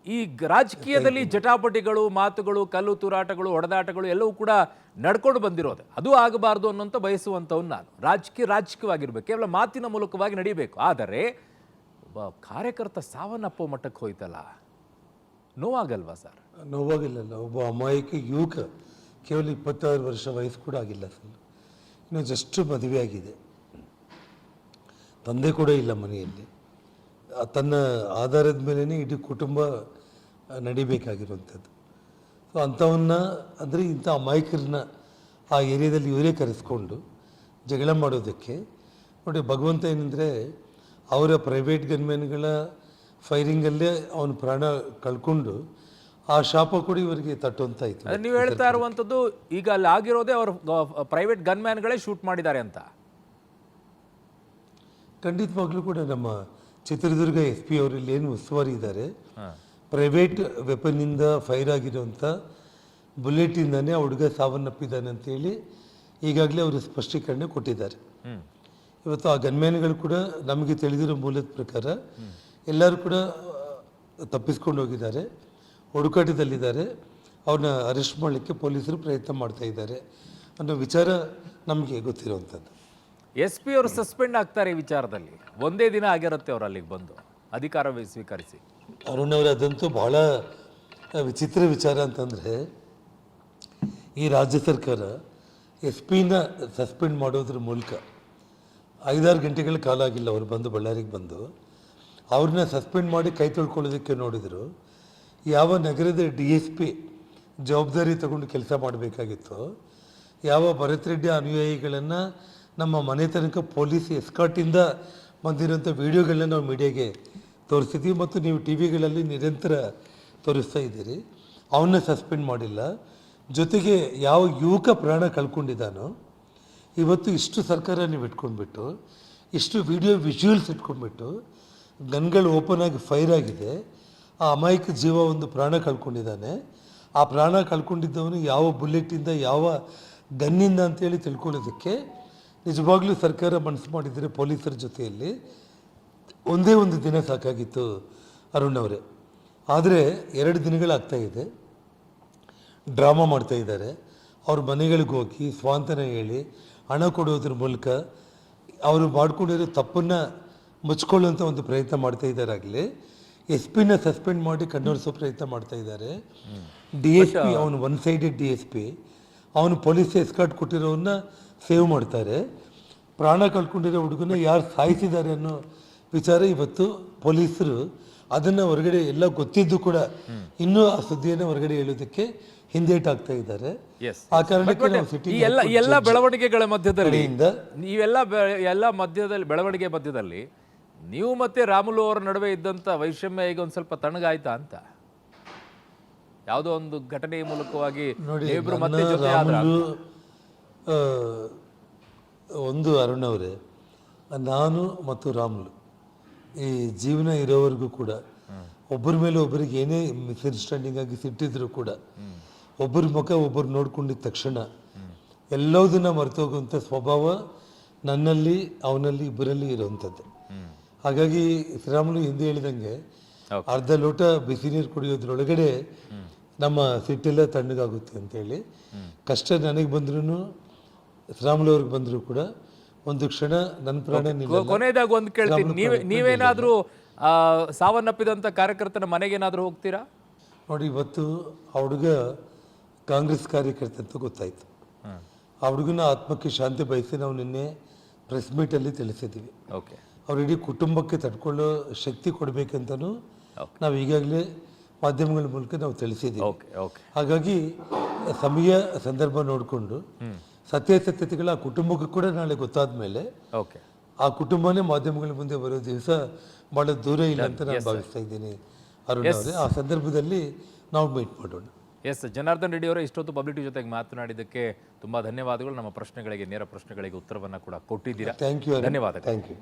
ಈ ರಾಜಕೀಯದಲ್ಲಿ ಜಟಾಪಟಿಗಳು, ಮಾತುಗಳು, ಕಲ್ಲು ತೂರಾಟಗಳು, ಹೊಡೆದಾಟಗಳು ಎಲ್ಲವೂ ಕೂಡ ನಡ್ಕೊಂಡು ಬಂದಿರೋದು. ಅದು ಆಗಬಾರ್ದು ಅನ್ನೋಂಥ ಬಯಸುವಂಥವ್ನು ನಾನು. ರಾಜಕೀಯವಾಗಿರ್ಬೇಕು, ಕೇವಲ ಮಾತಿನ ಮೂಲಕವಾಗಿ ನಡೀಬೇಕು. ಆದರೆ ಒಬ್ಬ ಕಾರ್ಯಕರ್ತ ಸಾವನ್ನಪ್ಪೋ ಮಟ್ಟಕ್ಕೆ ಹೋಯ್ತಲ್ಲ, ನೋವಾಗಲ್ವಾ ಸರ್? ನೋವಾಗಿಲ್ಲ. ಒಬ್ಬ ಅಮಾಯಕ ಯುವಕ, ಕೇವಲ 26 ವರ್ಷ ವಯಸ್ಸು ಕೂಡ ಆಗಿಲ್ಲ ಸರ್. ಇನ್ನು ಜಸ್ಟ್ ಮದುವೆ ಆಗಿದೆ, ತಂದೆ ಕೂಡ ಇಲ್ಲ ಮನೆಯಲ್ಲಿ. ತನ್ನ ಆಧಾರದ ಮೇಲೇ ಇಡೀ ಕುಟುಂಬ ನಡಿಬೇಕಾಗಿರುವಂಥದ್ದು. ಸೊ ಅಂಥವನ್ನ ಅಂದರೆ ಇಂಥ ಅಮಾಯಕರನ್ನ ಆ ಏರಿಯಾದಲ್ಲಿ ಇವರೇ ಕರೆಸ್ಕೊಂಡು ಜಗಳ ಮಾಡೋದಕ್ಕೆ ನೋಡಿ. ಭಗವಂತ ಏನಂದರೆ ಅವರ ಪ್ರೈವೇಟ್ ಗನ್ಮ್ಯಾನ್ಗಳ ಫೈರಿಂಗಲ್ಲೇ ಅವನ ಪ್ರಾಣ ಕಳ್ಕೊಂಡು ಆ ಶಾಪ ಕೂಡ ಇವರಿಗೆ ತಟ್ಟುವಂತ ಇತ್ತು. ನೀವು ಹೇಳ್ತಾ ಇರುವಂಥದ್ದು ಈಗ ಅಲ್ಲಿ ಆಗಿರೋದೇ ಅವರು ಪ್ರೈವೇಟ್ ಗನ್ಮ್ಯಾನ್ಗಳೇ ಶೂಟ್ ಮಾಡಿದ್ದಾರೆ ಅಂತ. ಖಂಡಿತವಾಗ್ಲೂ ಕೂಡ ನಮ್ಮ ಚಿತ್ರದುರ್ಗ SP ಅವರಲ್ಲಿ ಏನು ಉಸ್ತುವಾರಿ ಇದ್ದಾರೆ, ಪ್ರೈವೇಟ್ ವೆಪನ್ನಿಂದ ಫೈರ್ ಆಗಿರುವಂಥ ಬುಲೆಟಿಂದನೇ ಆ ಹುಡುಗ ಸಾವನ್ನಪ್ಪಿದ್ದಾನೆ ಅಂತೇಳಿ ಈಗಾಗಲೇ ಅವರು ಸ್ಪಷ್ಟೀಕರಣ ಕೊಟ್ಟಿದ್ದಾರೆ. ಇವತ್ತು ಆ ಗನ್ಮ್ಯಾನ್ಗಳು ಕೂಡ ನಮಗೆ ತಿಳಿದಿರೋ ಮೂಲದ ಪ್ರಕಾರ ಎಲ್ಲರೂ ಕೂಡ ತಪ್ಪಿಸ್ಕೊಂಡು ಹೋಗಿದ್ದಾರೆ, ಹುಡುಕಾಟದಲ್ಲಿದ್ದಾರೆ. ಅವ್ರನ್ನ ಅರೆಸ್ಟ್ ಮಾಡಲಿಕ್ಕೆ ಪೊಲೀಸರು ಪ್ರಯತ್ನ ಮಾಡ್ತಾ ಇದ್ದಾರೆ ಅನ್ನೋ ವಿಚಾರ ನಮಗೆ ಗೊತ್ತಿರುವಂಥದ್ದು. SP ಅವರು ಸಸ್ಪೆಂಡ್ ಆಗ್ತಾರೆ ಈ ವಿಚಾರದಲ್ಲಿ. ಒಂದೇ ದಿನ ಆಗಿರುತ್ತೆ ಅವರು ಅಲ್ಲಿಗೆ ಬಂದು ಅಧಿಕಾರ ಸ್ವೀಕರಿಸಿ. ಅರುಣ್ ಅವರು, ಅದಂತೂ ಬಹಳ ವಿಚಿತ್ರ ವಿಚಾರ ಅಂತಂದರೆ, ಈ ರಾಜ್ಯ ಸರ್ಕಾರ SP-ನ ಸಸ್ಪೆಂಡ್ ಮಾಡೋದ್ರ ಮೂಲಕ 5-6 ಗಂಟೆಗಳ ಕಾಲ ಆಗಿಲ್ಲ ಅವರು ಬಂದು ಬಳ್ಳಾರಿಗೆ ಬಂದು ಅವ್ರನ್ನ ಸಸ್ಪೆಂಡ್ ಮಾಡಿ ಕೈ ತೊಳ್ಕೊಳ್ಳೋದಕ್ಕೆ ನೋಡಿದರು. ಯಾವ ನಗರದ DSP ಜವಾಬ್ದಾರಿ ತಗೊಂಡು ಕೆಲಸ ಮಾಡಬೇಕಾಗಿತ್ತು, ಯಾವ ಭರತ್ ರೆಡ್ಡಿ ಅನುಯಾಯಿಗಳನ್ನು ನಮ್ಮ ಮನೆ ತನಕ ಪೊಲೀಸ್ ಎಸ್ಕಾರ್ಟಿಂದ ಬಂದಿರೋಂಥ ವೀಡಿಯೋಗಳನ್ನ ನಾವು ಮೀಡಿಯಾಗೆ ತೋರಿಸಿದ್ವಿ ಮತ್ತು ನೀವು TV-ಗಳಲ್ಲಿ ನಿರಂತರ ತೋರಿಸ್ತಾ ಇದ್ದೀರಿ. ಅವನ್ನ ಸಸ್ಪೆಂಡ್ ಮಾಡಿಲ್ಲ. ಜೊತೆಗೆ ಯಾವ ಯುವಕ ಪ್ರಾಣ ಕಳ್ಕೊಂಡಿದ್ದಾನೋ, ಇವತ್ತು ಇಷ್ಟು ಸರ್ಕಾರ ನೀವು ಇಟ್ಕೊಂಡ್ಬಿಟ್ಟು, ಇಷ್ಟು ವಿಜುವಲ್ಸ್ ಇಟ್ಕೊಂಡ್ಬಿಟ್ಟು, ಗನ್ಗಳು ಓಪನ್ ಆಗಿ ಫೈರ್ ಆಗಿದೆ, ಆ ಅಮಾಯಕ ಜೀವ ಒಂದು ಪ್ರಾಣ ಕಳ್ಕೊಂಡಿದ್ದಾನೆ. ಆ ಪ್ರಾಣ ಕಳ್ಕೊಂಡಿದ್ದವನು ಯಾವ ಬುಲೆಟಿಂದ, ಯಾವ ಗನ್ನಿಂದ ಅಂತೇಳಿ ತಿಳ್ಕೊಳ್ಳೋದಕ್ಕೆ ನಿಜವಾಗ್ಲೂ ಸರ್ಕಾರ ಮನಸ್ಸು ಮಾಡಿದರೆ ಪೊಲೀಸರ ಜೊತೆಯಲ್ಲಿ ಒಂದೇ ಒಂದು ದಿನ ಸಾಕಾಗಿತ್ತು ಅರುಣ್ ಅವರೇ. ಆದರೆ 2 ದಿನಗಳಾಗ್ತಾ ಇದೆ, ಡ್ರಾಮಾ ಮಾಡ್ತಾ ಇದ್ದಾರೆ. ಅವ್ರ ಮನೆಗಳಿಗೆ ಹೋಗಿ ಸ್ವಾಂತನ ಹೇಳಿ ಹಣ ಕೊಡೋದ್ರ ಮೂಲಕ ಅವರು ಮಾಡ್ಕೊಂಡಿರೋ ತಪ್ಪನ್ನು ಮುಚ್ಕೊಳ್ಳುವಂಥ ಒಂದು ಪ್ರಯತ್ನ ಮಾಡ್ತಾ ಇದ್ದಾರಾಗಲಿ, SP-ನ ಸಸ್ಪೆಂಡ್ ಮಾಡಿ ಕಣ್ಣೊರೆಸೋ ಪ್ರಯತ್ನ ಮಾಡ್ತಾ ಇದ್ದಾರೆ. DSP ಅವನು ಒನ್ ಸೈಡೆಡ್ DSP, ಅವನು ಪೊಲೀಸ್ ಎಸ್ಕಾರ್ಟ್ ಕೊಟ್ಟಿರೋವನ್ನ ಸೇವ್ ಮಾಡ್ತಾರೆ. ಪ್ರಾಣ ಕಳ್ಕೊಂಡಿರೋ ಹುಡುಗನ ಯಾರು ಸಾಯಿಸಿದ್ದಾರೆ ಅನ್ನೋ ವಿಚಾರ ಇವತ್ತು ಪೊಲೀಸರು ಅದನ್ನು ಹೊರಗಡೆ ಎಲ್ಲ ಗೊತ್ತಿದ್ದು ಕೂಡ ಇನ್ನೂ ಆ ಸುದ್ದಿಯನ್ನು ಹೊರಗಡೆ ಹೇಳೋದಕ್ಕೆ ಹಿಂದೇಟಾಗ್ತಾ ಇದ್ದಾರೆ. ಆ ಕಾರಣಕ್ಕೆ ನಾವು ಸಿಟಿ ಎಲ್ಲ ಬೆಳವಣಿಗೆಗಳ ಮಧ್ಯದಲ್ಲಿ ಬೆಳವಣಿಗೆ ಮಧ್ಯದಲ್ಲಿ ನೀವು ಮತ್ತೆ ರಾಮುಲು ಅವರ ನಡುವೆ ಇದ್ದಂಥ ವೈಷಮ್ಯ ಈಗ ಒಂದು ಸ್ವಲ್ಪ ತಣ್ಣಗಾಯ್ತಾ ಅಂತ? ಯಾವುದೋ ಒಂದು ಘಟನೆಯ ಮೂಲಕವಾಗಿ ಇಬ್ಬರು ಮತ್ತೆ ಜೊತೆ ಒಂದು ಅರುಣ್ ಅವರೇ, ನಾನು ಮತ್ತು ರಾಮುಲು ಈ ಜೀವನ ಇರೋವರೆಗೂ ಕೂಡ ಒಬ್ಬರ ಮೇಲೆ ಒಬ್ಬರಿಗೆ ಏನೇ ಮಿಸ್ಅಂಡರ್ಸ್ಟ್ಯಾಂಡಿಂಗ್ ಆಗಿ ಸಿಟ್ಟಿದ್ರು ಕೂಡ ಒಬ್ಬರ ಮುಖ ಒಬ್ಬರು ನೋಡ್ಕೊಂಡಿದ್ದ ತಕ್ಷಣ ಎಲ್ಲದನ್ನ ಮರೆತೋಗುವಂಥ ಸ್ವಭಾವ ನನ್ನಲ್ಲಿ ಅವನಲ್ಲಿ ಇಬ್ಬರಲ್ಲಿ ಇರುವಂಥದ್ದು. ಹಾಗಾಗಿ ಶ್ರೀರಾಮುಲು ಹಿಂದೆ ಹೇಳಿದಂಗೆ ಅರ್ಧ ಲೋಟ ಬಿಸಿ ನೀರು ಕುಡಿಯೋದ್ರೊಳಗಡೆ ನಮ್ಮ ಸಿಟ್ಟೆಲ್ಲ ತಣ್ಣಗಾಗುತ್ತೆ ಅಂತೇಳಿ, ಕಷ್ಟ ನನಗೆ ಬಂದ್ರೂ ಶ್ರೀರಾಮುಲು ಅವ್ರಿಗೆ ಬಂದರೂ ಕೂಡ ಒಂದು ಕ್ಷಣ ನನ್ನ ಪ್ರಾಣ ಕೊನೆಯದಾಗ ಒಂದು ಕೇಳ್ತೀನಿ, ನೀವೇನಾದರೂ ಸಾವನ್ನಪ್ಪಿದಂಥ ಕಾರ್ಯಕರ್ತನ ಮನೆಗೇನಾದರೂ ಹೋಗ್ತೀರಾ? ನೋಡಿ, ಇವತ್ತು ಆ ಹುಡುಗ ಕಾಂಗ್ರೆಸ್ ಕಾರ್ಯಕರ್ತ ಅಂತ ಗೊತ್ತಾಯ್ತು. ಆ ಹುಡುಗನ ಆತ್ಮಕ್ಕೆ ಶಾಂತಿ ಬಯಸಿ ನಾವು ನಿನ್ನೆ ಪ್ರೆಸ್ ಮೀಟಲ್ಲಿ ತಿಳಿಸಿದ್ದೀವಿ. ಅವ್ರ ಇಡೀ ಕುಟುಂಬಕ್ಕೆ ತಡ್ಕೊಳ್ಳೋ ಶಕ್ತಿ ಕೊಡಬೇಕಂತನೂ ನಾವು ಈಗಾಗಲೇ ಮಾಧ್ಯಮಗಳ ಮೂಲಕ ನಾವು ತಿಳಿಸಿದ್ದೀವಿ. ಹಾಗಾಗಿ ಸಮಯ ಸಂದರ್ಭ ನೋಡಿಕೊಂಡು ಸತ್ಯಾಸತ್ಯತೆಗಳ ಆ ಕುಟುಂಬಕ್ಕೂ ಕೂಡ ನಾಳೆ ಗೊತ್ತಾದ ಮೇಲೆ ಆ ಕುಟುಂಬನೇ ಮಾಧ್ಯಮಗಳ ಮುಂದೆ ಬರೋ ದಿವಸ ಭಾಳ ದೂರ ಇಲ್ಲ ಅಂತ ನಾನು ಭಾವಿಸ್ತಾ ಇದ್ದೀನಿ ಅರುಣ್ ಅವರೇ. ಆ ಸಂದರ್ಭದಲ್ಲಿ ನಾವು ಮೀಟ್ ಮಾಡೋಣ. ಜನಾರ್ದನ್ ರೆಡ್ಡಿ ಅವರೇ, ಇಷ್ಟೊತ್ತು ಪಬ್ಲಿಕ್ ಜೊತೆಗೆ ಮಾತನಾಡಿದ್ದಕ್ಕೆ ತುಂಬಾ ಧನ್ಯವಾದಗಳು. ನಮ್ಮ ಪ್ರಶ್ನೆಗಳಿಗೆ, ನೇರ ಪ್ರಶ್ನೆಗಳಿಗೆ ಉತ್ತರವನ್ನು ಕೂಡ ಕೊಟ್ಟಿದ್ದೀರಾ. Thank you. ಧನ್ಯವಾದ. Thank you.